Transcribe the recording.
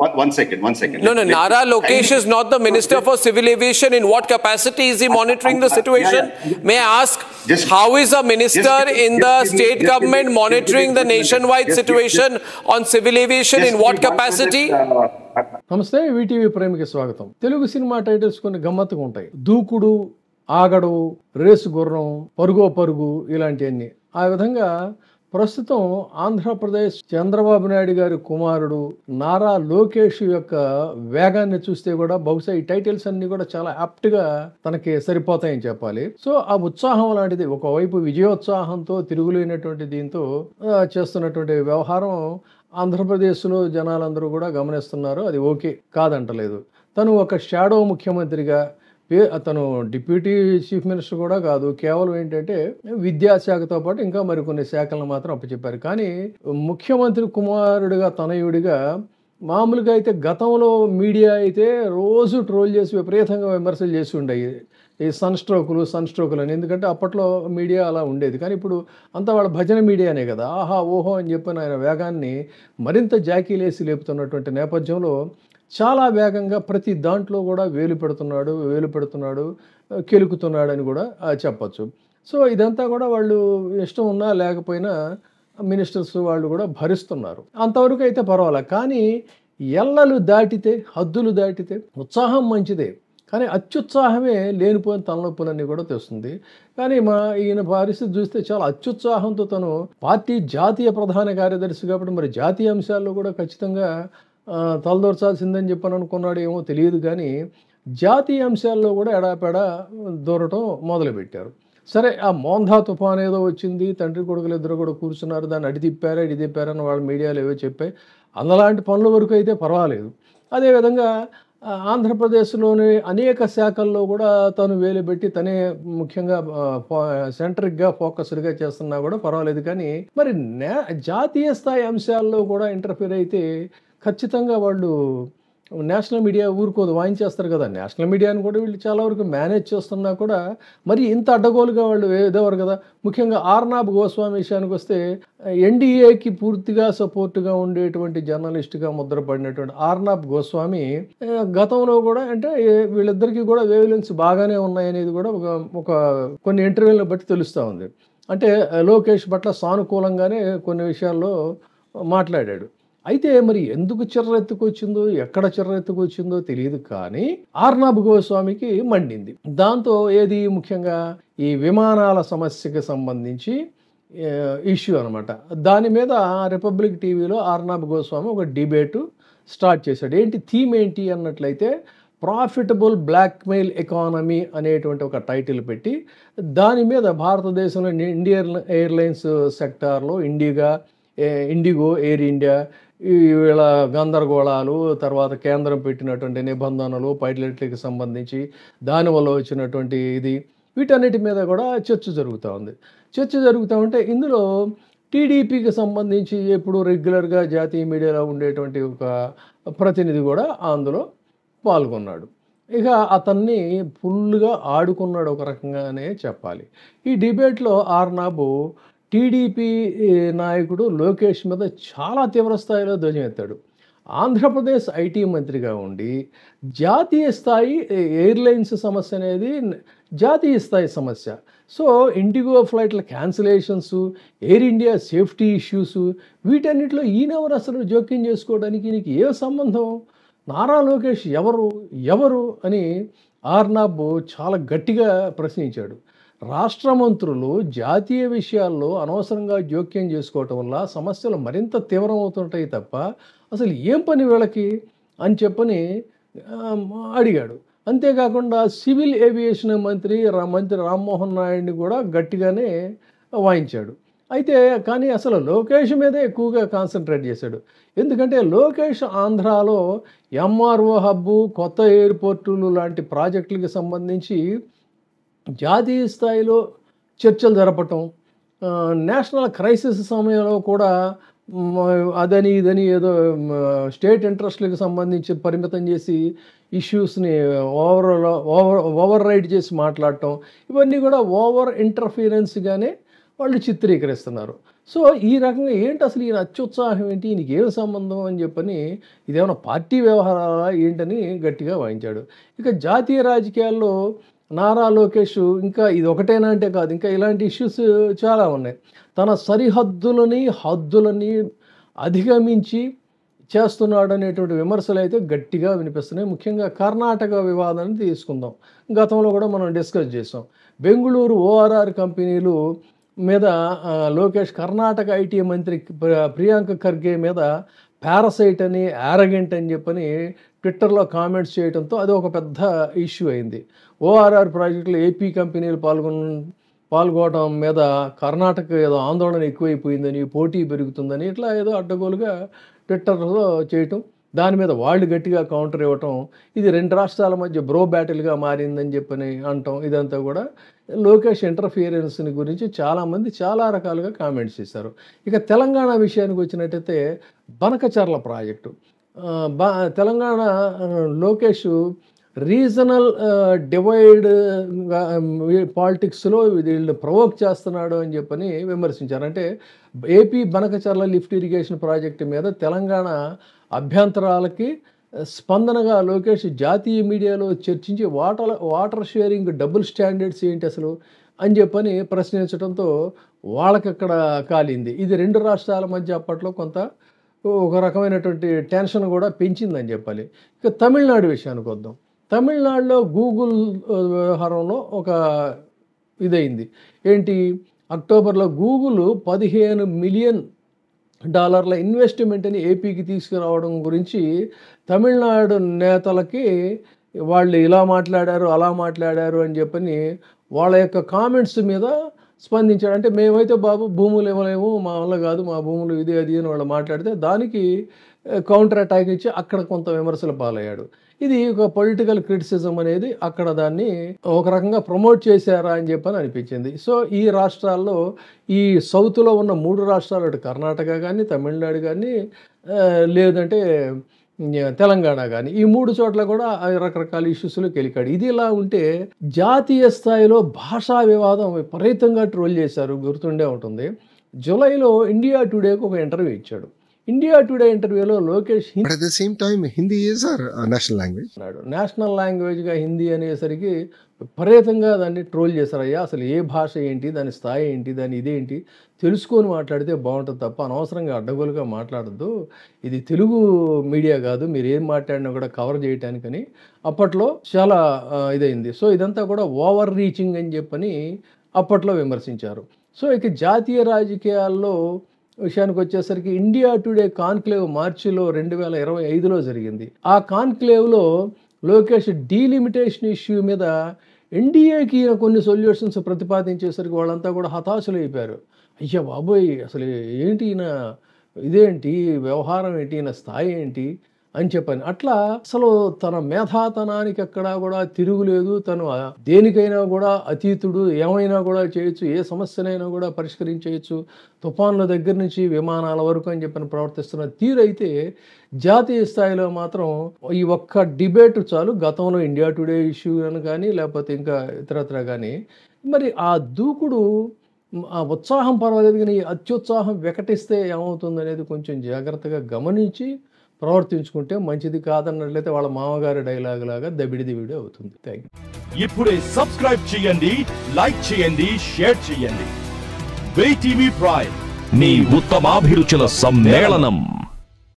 One second. No, Nara Lokesh is not the Minister for Civil Aviation. In what capacity is he monitoring the situation? May I ask, how is a minister in the state government monitoring the nationwide situation on civil aviation? In what capacity? నమస్తే, VTV ప్రేమికి స్వాగతం. Telugu cinema titles కొన్ని గమ్మత్తుగా ఉంటాయి. దూకుడు, ఆగడు, race గుర్రం, పరుగో పరుగు ఇలాంటివన్నీ. ఆ విధంగా ప్రస్తుతం ఆంధ్రప్రదేశ్ చంద్రబాబు నాయుడు గారి కుమారుడు నారా లోకేష్ యొక్క వేగాన్ని చూస్తే కూడా బహుశా ఈ టైటిల్స్ అన్ని కూడా చాలా యాప్ట్గా తనకి సరిపోతాయని చెప్పాలి. సో ఆ ఉత్సాహం లాంటిది, ఒకవైపు విజయోత్సాహంతో తిరుగులేనటువంటి దీంతో చేస్తున్నటువంటి వ్యవహారం ఆంధ్రప్రదేశ్లో జనాలందరూ కూడా గమనిస్తున్నారు. అది ఓకే, కాదంటలేదు. తను ఒక షాడో ముఖ్యమంత్రిగా, అతను డిప్యూటీ చీఫ్ మినిస్టర్ కూడా కాదు, కేవలం ఏంటంటే విద్యాశాఖతో పాటు ఇంకా మరికొన్ని శాఖలను మాత్రం అప్పచెప్పారు. కానీ ముఖ్యమంత్రి కుమారుడిగా, తనయుడిగా మామూలుగా అయితే గతంలో మీడియా అయితే రోజు ట్రోల్ చేసి విపరీతంగా విమర్శలు చేసి ఉండేవి, ఈ సన్ స్ట్రోకులు అని. ఎందుకంటే అప్పట్లో మీడియా అలా ఉండేది. కానీ ఇప్పుడు అంతా వాళ్ళ భజన మీడియానే కదా. ఆహా ఓహో అని చెప్పిన ఆయన వేగాన్ని మరింత జాకీలేసి లేపుతున్నటువంటి నేపథ్యంలో చాలా వేగంగా ప్రతి దాంట్లో కూడా వేలు పెడుతున్నాడు, కెలుకుతున్నాడు అని కూడా చెప్పచ్చు. సో ఇదంతా కూడా వాళ్ళు ఇష్టం ఉన్నా లేకపోయినా మినిస్టర్స్ వాళ్ళు కూడా భరిస్తున్నారు. అంతవరకు అయితే పర్వాలేదు. కానీ ఎల్లలు దాటితే, హద్దులు దాటితే ఉత్సాహం మంచిదే, కానీ అత్యుత్సాహమే లేనిపోయిన తలనొప్పులన్నీ కూడా తెస్తుంది. కానీ ఈయన పరిస్థితి చూస్తే చాలా అత్యుత్సాహంతో తను పార్టీ జాతీయ ప్రధాన కార్యదర్శి కాబట్టి మరి జాతీయ అంశాల్లో కూడా ఖచ్చితంగా తలదూర్చాల్సిందని చెప్పని అనుకున్నాడు ఏమో తెలియదు. కానీ జాతీయ అంశాల్లో కూడా ఎడాపెడా దూరటం మొదలుపెట్టారు. సరే, ఆ మోంధా తుఫాన్ ఏదో వచ్చింది, తండ్రి కొడుకులు ఇద్దరు కూడా కూర్చున్నారు, దాన్ని ఇడి తిప్పారని వాళ్ళ మీడియాలో ఏవో చెప్పాయి. అందులాంటి పనుల వరకు అయితే పర్వాలేదు. అదేవిధంగా ఆంధ్రప్రదేశ్లోని అనేక శాఖల్లో కూడా తను వేలు పెట్టి తనే ముఖ్యంగా సెంట్రిక్గా ఫోకస్డ్గా చేస్తున్నా కూడా పర్వాలేదు. కానీ మరి జాతీయ స్థాయి అంశాల్లో కూడా ఇంటర్ఫీర్ అయితే ఖచ్చితంగా వాళ్ళు నేషనల్ మీడియా ఊరుకోదు, వాయించేస్తారు కదా. నేషనల్ మీడియాని కూడా వీళ్ళు చాలా వరకు మేనేజ్ చేస్తున్నా కూడా మరి ఇంత అడ్డగోలుగా వాళ్ళు ఎదవరు కదా. ముఖ్యంగా ఆర్నాబ్ గోస్వామి విషయానికి వస్తే ఎన్డీఏకి పూర్తిగా సపోర్ట్గా ఉండేటువంటి జర్నలిస్ట్గా ముద్రపడినటువంటి ఆర్నాబ్ గోస్వామి గతంలో కూడా అంటే వీళ్ళిద్దరికీ కూడా వేవ్లెంగ్స్ బాగానే ఉన్నాయనేది కూడా ఒక కొన్ని ఇంటర్వ్యూలను బట్టి తెలుస్తూ ఉంది. అంటే లోకేష్ పట్ల సానుకూలంగానే కొన్ని విషయాల్లో మాట్లాడాడు. అయితే మరి ఎందుకు చిర్రెత్తుకొచ్చిందో, ఎక్కడ చిర్రెత్తుకొచ్చిందో తెలియదు. కానీ ఆర్నాబ్ గోస్వామికి మండింది. దాంతో ఏది ముఖ్యంగా ఈ విమానాల సమస్యకి సంబంధించి ఇష్యూ అనమాట. దాని మీద రిపబ్లిక్ టీవీలో ఆర్నాబ్ గోస్వామి ఒక డిబేటు స్టార్ట్ చేశాడు. థీమ్ ఏంటి అన్నట్లయితే ప్రాఫిటబుల్ బ్లాక్మెయిల్ ఎకానమీ అనేటువంటి ఒక టైటిల్ పెట్టి దాని మీద భారతదేశంలో ఇండియన్ ఎయిర్లైన్స్ సెక్టార్లో ఇండిగో, ఎయిర్ ఇండియా వీళ్ళ గందరగోళాలు, తర్వాత కేంద్రం పెట్టినటువంటి నిబంధనలు, పైలట్లకు సంబంధించి దానివల్ల వచ్చినటువంటి వీటన్నిటి మీద కూడా చర్చ జరుగుతూ ఉంటే ఇందులో టీడీపీకి సంబంధించి ఎప్పుడు రెగ్యులర్గా జాతీయ మీడియాలో ఉండేటువంటి ఒక ప్రతినిధి కూడా అందులో పాల్గొన్నాడు. ఇక అతన్ని ఫుల్గా ఆడుకున్నాడు ఒక రకంగానే చెప్పాలి. ఈ డిబేట్లో ఆర్నాబు టీడీపీ నాయకుడు లోకేష్ మీద చాలా తీవ్ర స్థాయిలో ధ్వజమెత్తాడు. ఆంధ్రప్రదేశ్ ఐటీ మంత్రిగా ఉండి జాతీయ స్థాయి ఎయిర్లైన్స్ సమస్య అనేది జాతీయ స్థాయి సమస్య. సో ఇండిగో ఫ్లైట్ల cancellations, air India safety issues, వీటన్నిటిలో ఈయనెవరు అసలు జోక్యం చేసుకోవడానికి, నీకు ఏ సంబంధం? నారా లోకేష్ ఎవరు అని ఆర్నాబ్ చాలా గట్టిగా ప్రశ్నించాడు. రాష్ట్ర మంత్రులు జాతీయ విషయాల్లో అనవసరంగా జోక్యం చేసుకోవటం వల్ల సమస్యలు మరింత తీవ్రమవుతుంటాయి తప్ప అసలు ఏం పని వీళ్ళకి అని చెప్పని అడిగాడు. అంతేకాకుండా సివిల్ ఏవియేషన్ మంత్రి రామ్మోహన్ నాయుడిని కూడా గట్టిగానే వాయించాడు. కానీ అసలు లోకేష్ మీదే ఎక్కువగా కాన్సన్ట్రేట్ చేశాడు. ఎందుకంటే లోకేష్ ఆంధ్రాలో ఎంఆర్ఓ హబ్బు, కొత్త ఎయిర్పోర్టులు లాంటి ప్రాజెక్టులకు సంబంధించి జాతీయ స్థాయిలో చర్చలు జరపటం, నేషనల్ క్రైసిస్ సమయంలో కూడా అదని ఇదని ఏదో స్టేట్ ఇంట్రెస్ట్లకు సంబంధించి పరిమితం చేసి ఇష్యూస్ని ఓవర్ రైడ్ చేసి మాట్లాడటం, ఇవన్నీ కూడా ఓవర్ ఇంటర్ఫీరెన్స్గానే వాళ్ళు చిత్రీకరిస్తున్నారు. సో ఈ రకంగా ఏంటి అసలు ఈయన అత్యుత్సాహం ఏంటి, ఈయనకి ఏం సంబంధం అని చెప్పని, ఇదేమన్నా పార్టీ వ్యవహారాలా ఏంటని గట్టిగా వాయించాడు. ఇక జాతీయ రాజకీయాల్లో నారా లోకేష్ ఇంకా ఇది ఒకటేనా అంటే కాదు, ఇంకా ఇలాంటి ఇష్యూస్ చాలా ఉన్నాయి. తన హద్దులని అధిగమించి చేస్తున్నాడు అనేటువంటి విమర్శలు అయితే గట్టిగా వినిపిస్తున్నాయి. ముఖ్యంగా కర్ణాటక వివాదాన్ని తీసుకుందాం. గతంలో కూడా మనం డిస్కస్ చేసాం. బెంగళూరు ఓఆర్ఆర్ కంపెనీలు మీద లోకేష్ కర్ణాటక ఐటీ మంత్రి ప్రియాంక ఖర్గే మీద పారాసైట్ అని, యారగెంట్ అని చెప్పని ట్విట్టర్లో కామెంట్స్ చేయడంతో అది ఒక పెద్ద ఇష్యూ అయింది. ఓఆర్ఆర్ ప్రాజెక్టులో ఏపీ కంపెనీలు పాల్గొనడం మీద కర్ణాటక ఏదో ఆందోళన ఎక్కువైపోయిందని, పోటీ పెరుగుతుందని ఇట్లా ఏదో అడ్డగోలుగా ట్విట్టర్లో చేయటం, దాని మీద వాళ్ళు గట్టిగా కౌంటర్ ఇవ్వటం, ఇది రెండు రాష్ట్రాల మధ్య బ్రో బ్యాటిల్గా మారిందని చెప్పని అంటాం. ఇదంతా కూడా లోకేష్ ఇంటర్ఫియరెన్స్ని గురించి చాలామంది చాలా రకాలుగా కామెంట్స్ చేశారు. ఇక తెలంగాణ విషయానికి వచ్చినట్టయితే Banakacherla project, Telangana Lokesh regional divide పాలిటిక్స్లో వీళ్ళు ప్రవోక్ చేస్తున్నాడు అని చెప్పని విమర్శించారు. అంటే AP Banakacherla lift irrigation project మీద తెలంగాణ అభ్యంతరాలకి స్పందనగా లోకేష్ జాతీయ మీడియాలో చర్చించి వాటర్ షేరింగ్ డబుల్ స్టాండర్డ్స్ ఏంటి అసలు అని చెప్పని ప్రశ్నించడంతో వాళ్ళకక్కడ కాలింది. ఇది రెండు రాష్ట్రాల మధ్య అప్పట్లో కొంత ఒక రకమైనటువంటి టెన్షన్ కూడా పెంచిందని చెప్పాలి. ఇక తమిళనాడు విషయానికి వద్దాం. తమిళనాడులో గూగుల్ వ్యవహారంలో ఒక ఇదైంది. ఏంటి, అక్టోబర్లో గూగుల్ $15 మిలియన్ ఇన్వెస్ట్మెంట్ని ఏపీకి తీసుకురావడం గురించి తమిళనాడు నేతలకి వాళ్ళు ఇలా మాట్లాడారు అలా మాట్లాడారు అని చెప్పని వాళ్ళ యొక్క కామెంట్స్ మీద స్పందించాడు. అంటే మేమైతే బాబు భూములు ఇవ్వలేము, మా వల్ల కాదు, మా భూములు ఇది అది అని వాళ్ళు మాట్లాడితే దానికి కౌంటర్ అటాక్ ఇచ్చి అక్కడ కొంత విమర్శలు పాలయ్యాడు. ఇది ఒక పొలిటికల్ క్రిటిసిజం అనేది అక్కడ దాన్ని ఒక రకంగా ప్రమోట్ చేశారా అని చెప్పని అనిపించింది. సో ఈ రాష్ట్రాల్లో, ఈ సౌత్లో ఉన్న 3 రాష్ట్రాలు, అటు కర్ణాటక కానీ, తమిళనాడు కానీ, లేదంటే తెలంగాణ కానీ, ఈ 3 చోట్ల కూడా రకరకాల ఇష్యూస్లో కెలికాడు. ఇది ఇలా ఉంటే జాతీయ స్థాయిలో భాషా వివాదం విపరీతంగా ట్రోల్ చేశారు. గుర్తుండే ఉంటుంది, జూలైలో ఇండియా టుడేకి ఒక ఇంటర్వ్యూ ఇచ్చాడు. ఇండియా టుడే ఇంటర్వ్యూలో లోకేష్ నేషనల్ లాంగ్వేజ్గా హిందీ అనేసరికి విపరీతంగా దాన్ని ట్రోల్ చేశారు. అయ్యా అసలు ఏ భాష ఏంటి, దాని స్థాయి ఏంటి, దాని ఇదేంటి తెలుసుకొని మాట్లాడితే బాగుంటుంది తప్ప అనవసరంగా అడ్డగోలుగా మాట్లాడద్దు, ఇది తెలుగు మీడియా కాదు, మీరు ఏం మాట్లాడినా కూడా కవర్ చేయటానికని అప్పట్లో చాలా ఇదైంది. సో ఇదంతా కూడా ఓవర్ రీచింగ్ అని చెప్పని అప్పట్లో విమర్శించారు. సో ఇక జాతీయ రాజకీయాల్లో విషయానికి వచ్చేసరికి ఇండియా టుడే కాన్క్లేవ్ మార్చిలో 2025లో జరిగింది. ఆ కాన్క్లేవ్లో లోకేష్ డీలిమిటేషన్ ఇష్యూ మీద ఎన్డీఏకి కొన్ని సొల్యూషన్స్ ప్రతిపాదించేసరికి వాళ్ళంతా కూడా హతాశులైపోయారు. అయ్యా బాబోయ్, అసలు ఏంటి ఈయన, ఇదేంటి వ్యవహారం ఏంటి, ఈయన స్థాయి ఏంటి అని చెప్పని. అట్లా అసలు తన మేధాతనానికి ఎక్కడా కూడా తిరుగులేదు, తను దేనికైనా కూడా అతీతుడు, ఏమైనా కూడా చేయొచ్చు, ఏ సమస్యనైనా కూడా పరిష్కరించేయచ్చు, తుఫాన్ల దగ్గర నుంచి విమానాల వరకు అని చెప్పని ప్రవర్తిస్తున్న తీరు అయితే జాతీయ స్థాయిలో మాత్రం ఈ ఒక్క డిబేట్ చాలు. గతంలో ఇండియా టుడే ఇష్యూ అని కానీ, లేకపోతే ఇంకా ఇతరత్ర కానీ, మరి ఆ దూకుడు, ఆ ఉత్సాహం పర్వాలేదు కానీ అత్యుత్సాహం వికటిస్తే ఏమవుతుంది అనేది కొంచెం జాగ్రత్తగా గమనించి ప్రవర్తించుకుంటే మంచిది. కాదన్నట్లయితే వాళ్ళ మామగారి డైలాగ్ లాగా దబిడిదివిడి అవుతుంది. Thank you. ఇప్పుడే సబ్స్క్రైబ్ చేయండి, లైక్ చేయండి, షేర్ చేయండి. VTV ప్రైమ్, మీ ఉత్తమాభిరుచుల సమ్మేళనం.